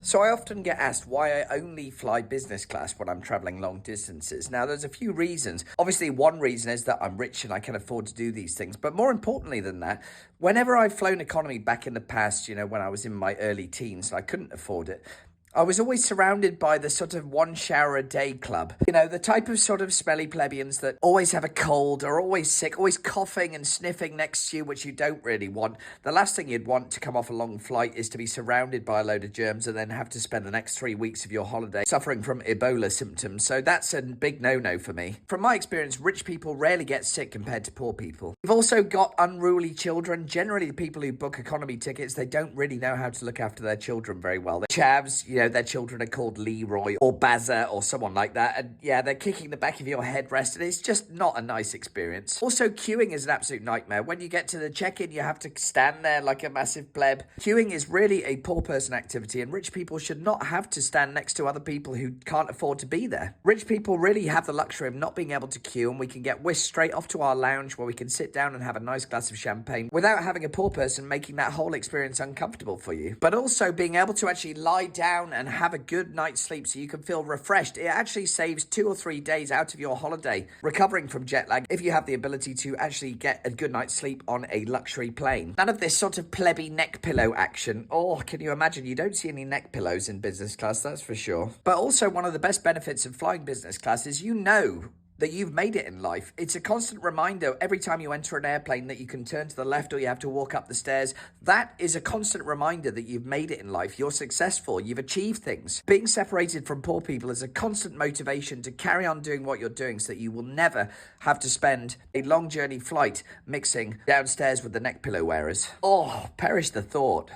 So I often get asked why I only fly business class when I'm traveling long distances. Now, there's a few reasons. Obviously, one reason is that I'm rich and I can afford to do these things. But more importantly than that, whenever I've flown economy back in the past, when I was in my early teens and I couldn't afford it, I was always surrounded by the sort of one shower a day club. The type of sort of smelly plebeians that always have a cold, are always sick, always coughing and sniffing next to you, which you don't really want. The last thing you'd want to come off a long flight is to be surrounded by a load of germs and then have to spend the next 3 weeks of your holiday suffering from Ebola symptoms. So that's a big no-no for me. From my experience, rich people rarely get sick compared to poor people. We've also got unruly children. Generally, the people who book economy tickets, they don't really know how to look after their children very well. They're chavs, their children are called Leroy or Bazza or someone like that. And yeah, they're kicking the back of your headrest and it's just not a nice experience. Also, queuing is an absolute nightmare. When you get to the check-in, you have to stand there like a massive pleb. Queuing is really a poor person activity and rich people should not have to stand next to other people who can't afford to be there. Rich people really have the luxury of not being able to queue and we can get whisked straight off to our lounge where we can sit down and have a nice glass of champagne without having a poor person making that whole experience uncomfortable for you. But also being able to actually lie down and have a good night's sleep so you can feel refreshed. It actually saves 2 or 3 days out of your holiday recovering from jet lag if you have the ability to actually get a good night's sleep on a luxury plane. None of this sort of plebby neck pillow action. Oh, can you imagine? You don't see any neck pillows in business class, that's for sure. But also one of the best benefits of flying business class is that you've made it in life. It's a constant reminder every time you enter an airplane that you can turn to the left or you have to walk up the stairs. That is a constant reminder that you've made it in life. You're successful. You've achieved things. Being separated from poor people is a constant motivation to carry on doing what you're doing so that you will never have to spend a long journey flight mixing downstairs with the neck pillow wearers. Oh, perish the thought.